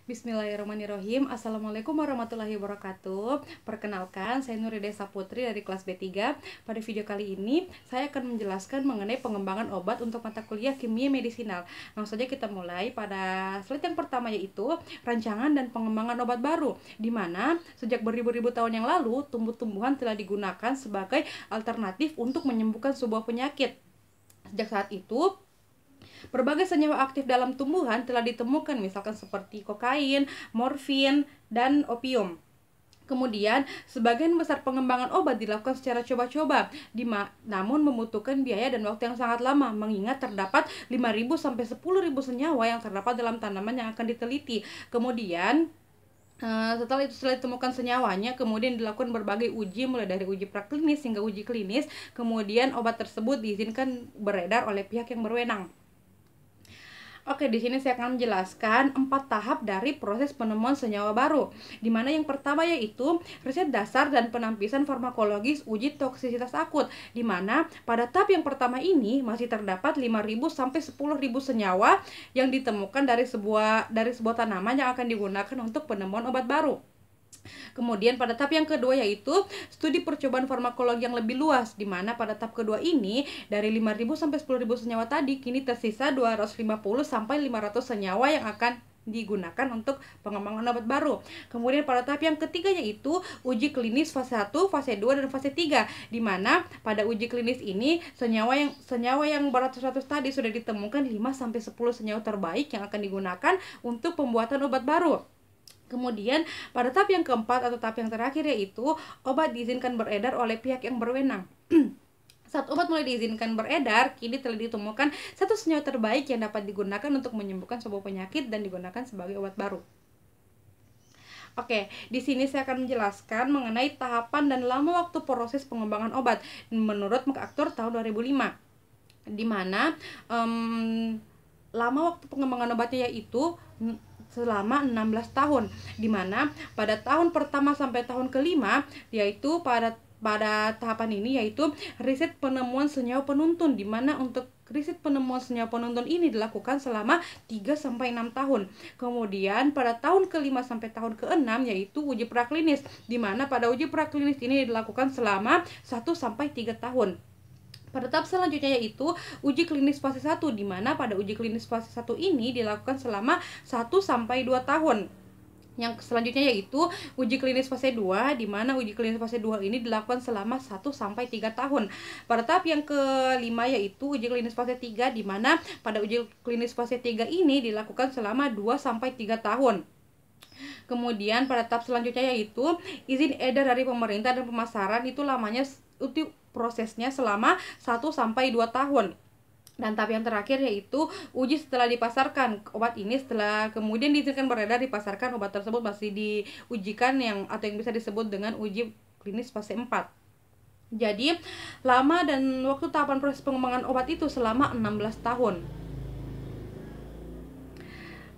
Bismillahirrahmanirrahim. Assalamualaikum warahmatullahi wabarakatuh. Perkenalkan, saya Nurida Saputri dari kelas B3. Pada video kali ini, saya akan menjelaskan mengenai pengembangan obat untuk mata kuliah kimia medisinal. Langsung saja kita mulai pada slide yang pertama, yaitu rancangan dan pengembangan obat baru, di mana sejak beribu-ribu tahun yang lalu, tumbuh-tumbuhan telah digunakan sebagai alternatif untuk menyembuhkan sebuah penyakit. Sejak saat itu, berbagai senyawa aktif dalam tumbuhan telah ditemukan, misalkan seperti kokain, morfin, dan opium. Kemudian, sebagian besar pengembangan obat dilakukan secara coba-coba, namun membutuhkan biaya dan waktu yang sangat lama, mengingat terdapat 5.000 sampai 10.000 senyawa yang terdapat dalam tanaman yang akan diteliti. Kemudian, setelah ditemukan senyawanya, kemudian dilakukan berbagai uji, mulai dari uji praklinis hingga uji klinis. Kemudian obat tersebut diizinkan beredar oleh pihak yang berwenang. Oke, di sini saya akan menjelaskan 4 tahap dari proses penemuan senyawa baru, di mana yang pertama yaitu riset dasar dan penampisan farmakologis uji toksisitas akut, di mana pada tahap yang pertama ini masih terdapat 5.000 sampai 10.000 senyawa yang ditemukan dari sebuah tanaman yang akan digunakan untuk penemuan obat baru. Kemudian pada tahap yang kedua yaitu studi percobaan farmakologi yang lebih luas, di mana pada tahap kedua ini dari 5.000 sampai 10.000 senyawa tadi kini tersisa 250 sampai 500 senyawa yang akan digunakan untuk pengembangan obat baru. Kemudian pada tahap yang ketiga yaitu uji klinis fase 1, fase 2, dan fase 3, di mana pada uji klinis ini senyawa yang beratus-ratus tadi sudah ditemukan 5 sampai 10 senyawa terbaik yang akan digunakan untuk pembuatan obat baru. Kemudian pada tahap yang keempat atau tahap yang terakhir yaitu obat diizinkan beredar oleh pihak yang berwenang. Saat obat mulai diizinkan beredar, kini telah ditemukan satu senyawa terbaik yang dapat digunakan untuk menyembuhkan sebuah penyakit dan digunakan sebagai obat baru. Oke, di sini saya akan menjelaskan mengenai tahapan dan lama waktu proses pengembangan obat menurut MacArthur tahun 2005, di mana lama waktu pengembangan obatnya yaitu selama 16 tahun, di mana pada tahun pertama sampai tahun kelima yaitu pada tahapan ini yaitu riset penemuan senyawa penuntun, di mana untuk riset penemuan senyawa penuntun ini dilakukan selama 3 sampai 6 tahun. Kemudian pada tahun kelima sampai tahun ke-6 yaitu uji praklinis, di mana pada uji praklinis ini dilakukan selama 1 sampai 3 tahun. Pada tahap selanjutnya yaitu uji klinis fase 1, di mana pada uji klinis fase 1 ini dilakukan selama 1 sampai 2 tahun. Yang selanjutnya yaitu uji klinis fase 2, di mana uji klinis fase 2 ini dilakukan selama 1 sampai 3 tahun. Pada tahap yang kelima yaitu uji klinis fase 3, di mana pada uji klinis fase 3 ini dilakukan selama 2 sampai 3 tahun. Kemudian pada tahap selanjutnya yaitu izin edar dari pemerintah dan pemasaran, itu lamanya prosesnya selama 1 sampai 2 tahun. Dan tahap yang terakhir yaitu uji setelah dipasarkan. Obat ini setelah kemudian diizinkan beredar dipasarkan, obat tersebut masih diujikan atau yang bisa disebut dengan uji klinis fase 4. Jadi, lama dan waktu tahapan proses pengembangan obat itu selama 16 tahun.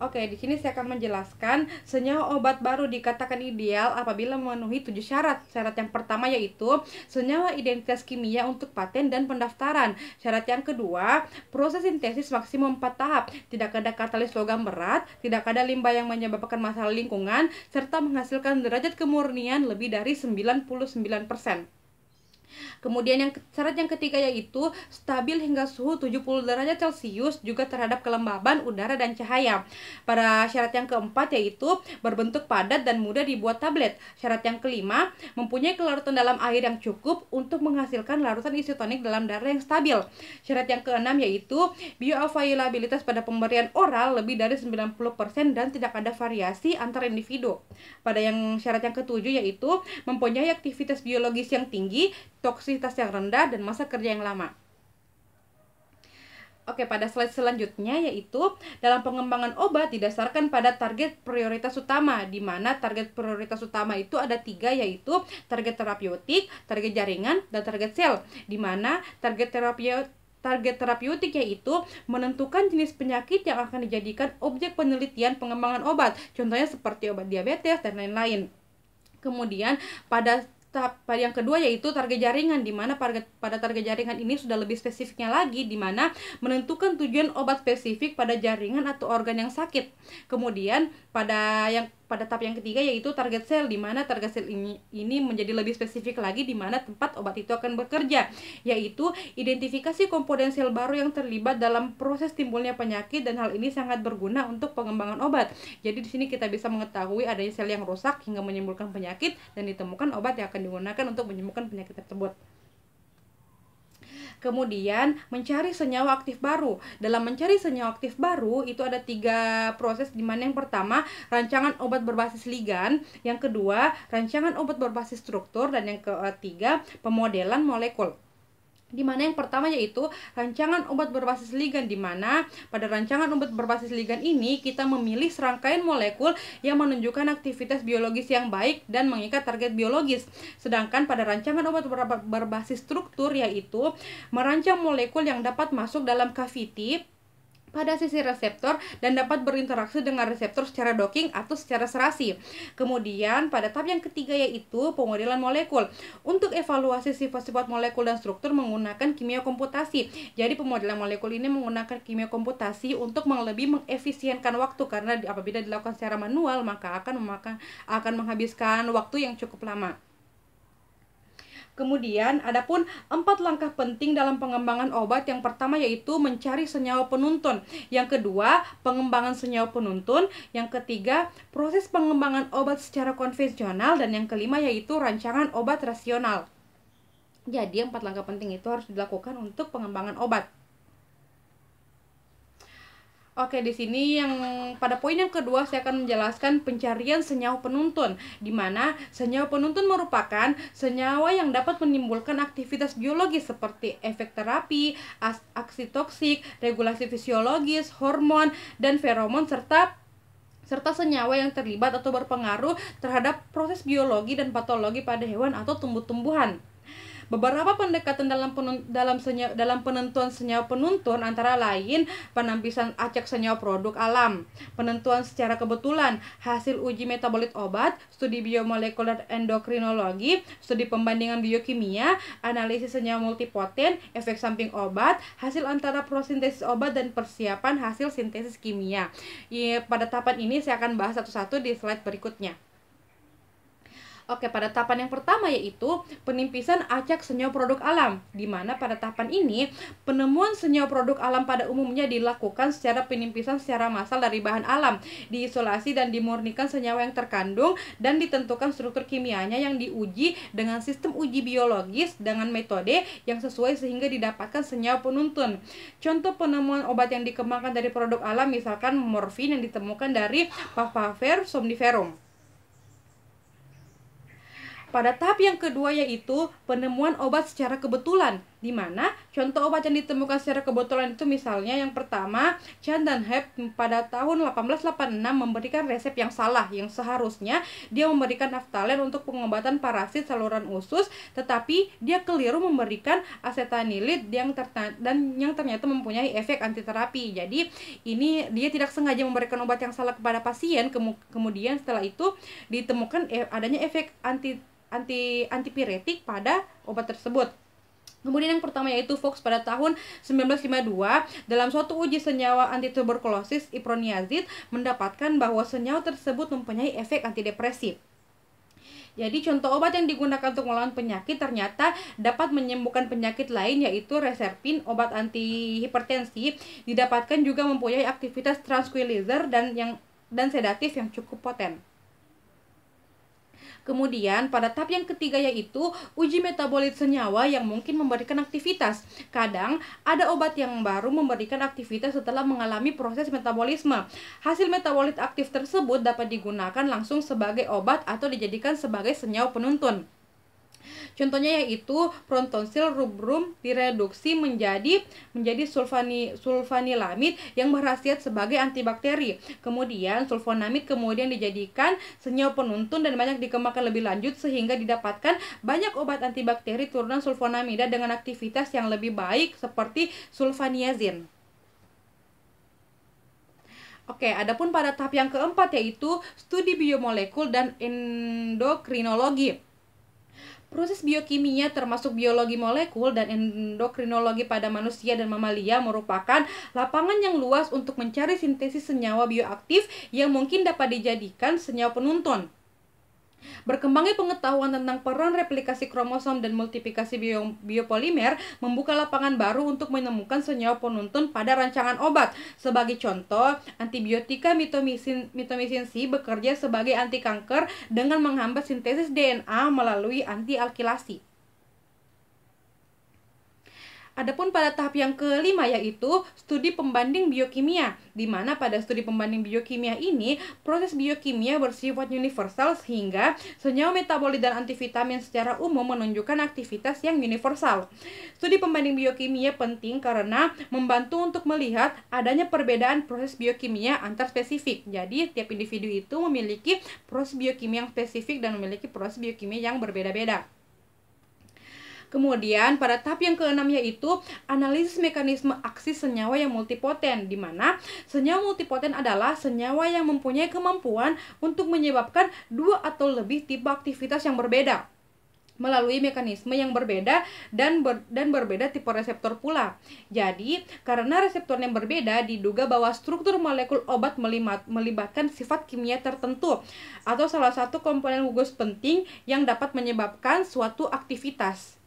Oke, di sini saya akan menjelaskan senyawa obat baru dikatakan ideal apabila memenuhi 7 syarat. Syarat yang pertama yaitu senyawa identitas kimia untuk paten dan pendaftaran. Syarat yang kedua, proses sintesis maksimum 4 tahap. Tidak ada katalis logam berat, tidak ada limbah yang menyebabkan masalah lingkungan, serta menghasilkan derajat kemurnian lebih dari 99%. Kemudian syarat yang ketiga yaitu stabil hingga suhu 70 derajat Celcius juga terhadap kelembaban udara dan cahaya. Pada syarat yang keempat yaitu berbentuk padat dan mudah dibuat tablet. Syarat yang kelima, mempunyai kelarutan dalam air yang cukup untuk menghasilkan larutan isotonik dalam darah yang stabil. Syarat yang keenam yaitu bioavailabilitas pada pemberian oral lebih dari 90% dan tidak ada variasi antar individu. Pada syarat yang ketujuh yaitu mempunyai aktivitas biologis yang tinggi, toksisitas yang rendah, dan masa kerja yang lama. Oke, pada slide selanjutnya yaitu dalam pengembangan obat didasarkan pada target prioritas utama, di mana target prioritas utama itu ada 3 yaitu target terapeutik, target jaringan, dan target sel, di mana target terapeutik yaitu menentukan jenis penyakit yang akan dijadikan objek penelitian pengembangan obat, contohnya seperti obat diabetes dan lain-lain. Kemudian pada yang kedua yaitu target jaringan, di mana pada target jaringan ini sudah lebih spesifiknya lagi, di mana menentukan tujuan obat spesifik pada jaringan atau organ yang sakit. Kemudian pada tahap yang ketiga yaitu target sel, di mana target sel ini menjadi lebih spesifik lagi, di mana tempat obat itu akan bekerja, yaitu identifikasi komponen sel baru yang terlibat dalam proses timbulnya penyakit, dan hal ini sangat berguna untuk pengembangan obat. Jadi di sini kita bisa mengetahui adanya sel yang rusak hingga menimbulkan penyakit dan ditemukan obat yang akan digunakan untuk menyembuhkan penyakit tersebut. Kemudian mencari senyawa aktif baru. Dalam mencari senyawa aktif baru itu ada 3 proses, di mana yang pertama rancangan obat berbasis ligan, yang kedua rancangan obat berbasis struktur, dan yang ketiga pemodelan molekul. Di mana yang pertama yaitu rancangan obat berbasis ligan, di mana pada rancangan obat berbasis ligan ini kita memilih serangkaian molekul yang menunjukkan aktivitas biologis yang baik dan mengikat target biologis. Sedangkan pada rancangan obat berbasis struktur yaitu merancang molekul yang dapat masuk dalam cavity pada sisi reseptor dan dapat berinteraksi dengan reseptor secara docking atau secara serasi. Kemudian pada tahap yang ketiga yaitu pemodelan molekul. Untuk evaluasi sifat-sifat molekul dan struktur menggunakan kimia komputasi. Jadi pemodelan molekul ini menggunakan kimia komputasi untuk lebih mengefisienkan waktu, karena apabila dilakukan secara manual maka akan menghabiskan waktu yang cukup lama. Kemudian, adapun 4 langkah penting dalam pengembangan obat. Yang pertama yaitu mencari senyawa penuntun. Yang kedua, pengembangan senyawa penuntun. Yang ketiga, proses pengembangan obat secara konvensional. Dan yang kelima yaitu rancangan obat rasional. Jadi, 4 langkah penting itu harus dilakukan untuk pengembangan obat. Oke, di sini yang pada poin yang kedua saya akan menjelaskan pencarian senyawa penuntun, di mana senyawa penuntun merupakan senyawa yang dapat menimbulkan aktivitas biologis seperti efek terapi, aksi toksik, regulasi fisiologis, hormon, dan feromon, serta senyawa yang terlibat atau berpengaruh terhadap proses biologi dan patologi pada hewan atau tumbuh-tumbuhan. Beberapa pendekatan dalam penentuan senyawa penuntun antara lain penampisan acak senyawa produk alam, penentuan secara kebetulan, hasil uji metabolit obat, studi biomolekuler endokrinologi, studi pembandingan biokimia, analisis senyawa multipoten, efek samping obat, hasil antara prosintesis obat, dan persiapan hasil sintesis kimia. Pada tahapan ini saya akan bahas satu-satu di slide berikutnya. Oke, pada tahapan yang pertama yaitu penimpisan acak senyawa produk alam, di mana pada tahapan ini penemuan senyawa produk alam pada umumnya dilakukan secara penimpisan secara massal dari bahan alam, diisolasi dan dimurnikan senyawa yang terkandung, dan ditentukan struktur kimianya yang diuji dengan sistem uji biologis dengan metode yang sesuai sehingga didapatkan senyawa penuntun. Contoh penemuan obat yang dikembangkan dari produk alam misalkan morfin yang ditemukan dari Papaver somniferum. Pada tahap yang kedua yaitu penemuan obat secara kebetulan, di mana contoh obat yang ditemukan secara kebetulan itu misalnya yang pertama, Chan dan Hep pada tahun 1886 memberikan resep yang salah, yang seharusnya dia memberikan naftalen untuk pengobatan parasit saluran usus, tetapi dia keliru memberikan asetanilid yang ternyata mempunyai efek antiterapi. Jadi ini dia tidak sengaja memberikan obat yang salah kepada pasien, kemudian setelah itu ditemukan adanya efek antipiretik pada obat tersebut. Kemudian yang pertama yaitu Fox pada tahun 1952 dalam suatu uji senyawa antituberkulosis iproniazid mendapatkan bahwa senyawa tersebut mempunyai efek antidepresif. Jadi contoh obat yang digunakan untuk melawan penyakit ternyata dapat menyembuhkan penyakit lain yaitu reserpin, obat antihipertensi, didapatkan juga mempunyai aktivitas tranquilizer dan sedatif yang cukup poten. Kemudian pada tahap yang ketiga yaitu uji metabolit senyawa yang mungkin memberikan aktivitas. Kadang ada obat yang baru memberikan aktivitas setelah mengalami proses metabolisme. Hasil metabolit aktif tersebut dapat digunakan langsung sebagai obat atau dijadikan sebagai senyawa penuntun. Contohnya yaitu Protonsil rubrum direduksi menjadi sulfanilamid yang berkhasiat sebagai antibakteri. Kemudian sulfonamid kemudian dijadikan senyawa penuntun dan banyak dikembangkan lebih lanjut sehingga didapatkan banyak obat antibakteri turunan sulfonamida dengan aktivitas yang lebih baik seperti sulfaniazin. Oke, adapun pada tahap yang keempat yaitu studi biomolekul dan endokrinologi. Proses biokimia termasuk biologi molekul dan endokrinologi pada manusia dan mamalia merupakan lapangan yang luas untuk mencari sintesis senyawa bioaktif yang mungkin dapat dijadikan senyawa penuntun. Berkembangnya pengetahuan tentang peran replikasi kromosom dan multiplikasi biopolimer membuka lapangan baru untuk menemukan senyawa penuntun pada rancangan obat. Sebagai contoh, antibiotika mitomycin C bekerja sebagai anti kanker dengan menghambat sintesis DNA melalui antialkilasi. Adapun pada tahap yang kelima yaitu studi pembanding biokimia, di mana pada studi pembanding biokimia ini proses biokimia bersifat universal sehingga senyawa metabolit dan antivitamin secara umum menunjukkan aktivitas yang universal. Studi pembanding biokimia penting karena membantu untuk melihat adanya perbedaan proses biokimia antar spesifik. Jadi tiap individu itu memiliki proses biokimia yang spesifik dan memiliki proses biokimia yang berbeda-beda. Kemudian pada tahap yang keenam yaitu analisis mekanisme aksi senyawa yang multipoten, di mana senyawa multipoten adalah senyawa yang mempunyai kemampuan untuk menyebabkan dua atau lebih tipe aktivitas yang berbeda melalui mekanisme yang berbeda dan berbeda tipe reseptor pula. Jadi, karena reseptor yang berbeda, diduga bahwa struktur molekul obat melibatkan sifat kimia tertentu atau salah satu komponen gugus penting yang dapat menyebabkan suatu aktivitas.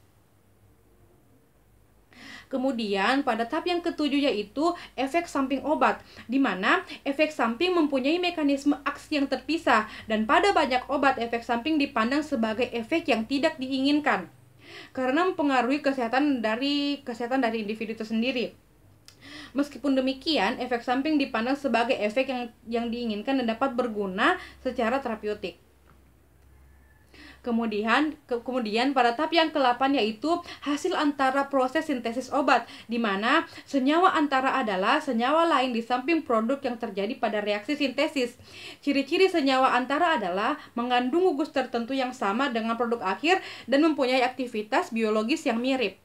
Kemudian pada tahap yang ketujuh yaitu efek samping obat, di mana efek samping mempunyai mekanisme aksi yang terpisah dan pada banyak obat efek samping dipandang sebagai efek yang tidak diinginkan karena mempengaruhi kesehatan dari individu itu sendiri. Meskipun demikian, efek samping dipandang sebagai efek yang diinginkan dan dapat berguna secara terapeutik. Kemudian pada tahap yang ke-8 yaitu hasil antara proses sintesis obat, di mana senyawa antara adalah senyawa lain di samping produk yang terjadi pada reaksi sintesis. Ciri-ciri senyawa antara adalah mengandung gugus tertentu yang sama dengan produk akhir dan mempunyai aktivitas biologis yang mirip.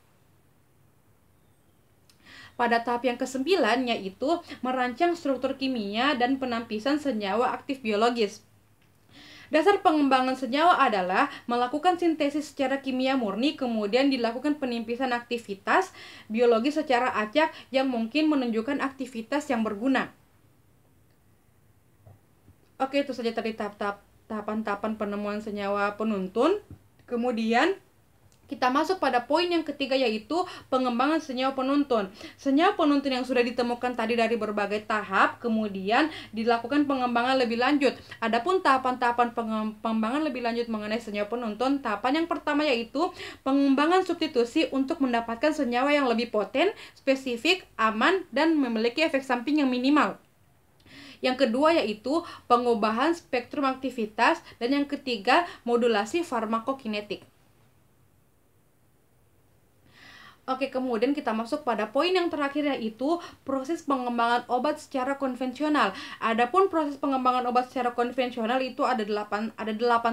Pada tahap yang ke-9 yaitu merancang struktur kimia dan penampisan senyawa aktif biologis. Dasar pengembangan senyawa adalah melakukan sintesis secara kimia murni, kemudian dilakukan penimpisan aktivitas biologi secara acak yang mungkin menunjukkan aktivitas yang berguna. Oke, itu saja tadi tahapan-tahapan penemuan senyawa penuntun. Kemudian kita masuk pada poin yang ketiga yaitu pengembangan senyawa penuntun. Senyawa penuntun yang sudah ditemukan tadi dari berbagai tahap, kemudian dilakukan pengembangan lebih lanjut. Adapun tahapan-tahapan pengembangan lebih lanjut mengenai senyawa penuntun, tahapan yang pertama yaitu pengembangan substitusi untuk mendapatkan senyawa yang lebih poten, spesifik, aman, dan memiliki efek samping yang minimal. Yang kedua yaitu pengubahan spektrum aktivitas, dan yang ketiga modulasi farmakokinetik. Oke, kemudian kita masuk pada poin yang terakhir yaitu proses pengembangan obat secara konvensional. Adapun proses pengembangan obat secara konvensional itu ada 8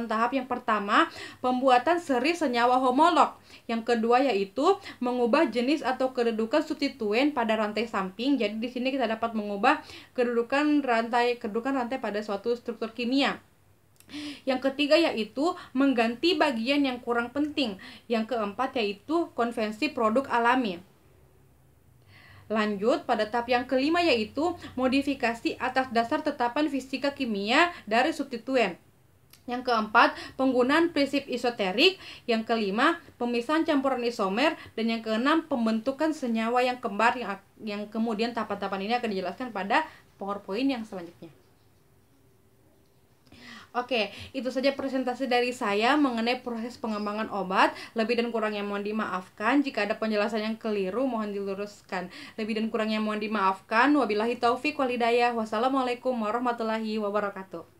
tahap. Yang pertama, pembuatan seri senyawa homolog. Yang kedua yaitu mengubah jenis atau kedudukan substituen pada rantai samping. Jadi di sini kita dapat mengubah kedudukan rantai pada suatu struktur kimia. Yang ketiga yaitu mengganti bagian yang kurang penting. Yang keempat yaitu konvensi produk alami. Lanjut pada tahap yang kelima yaitu modifikasi atas dasar tetapan fisika kimia dari substituen. Yang keempat, penggunaan prinsip isoterik. Yang kelima, pemisahan campuran isomer. Dan yang keenam, pembentukan senyawa yang kembar yang kemudian tahapan-tahapan ini akan dijelaskan pada PowerPoint yang selanjutnya. Oke, itu saja presentasi dari saya mengenai proses pengembangan obat. Lebih dan kurangnya mohon dimaafkan. Jika ada penjelasan yang keliru, mohon diluruskan. Lebih dan kurangnya mohon dimaafkan. Wabillahi taufik wal hidayah. Wassalamualaikum warahmatullahi wabarakatuh.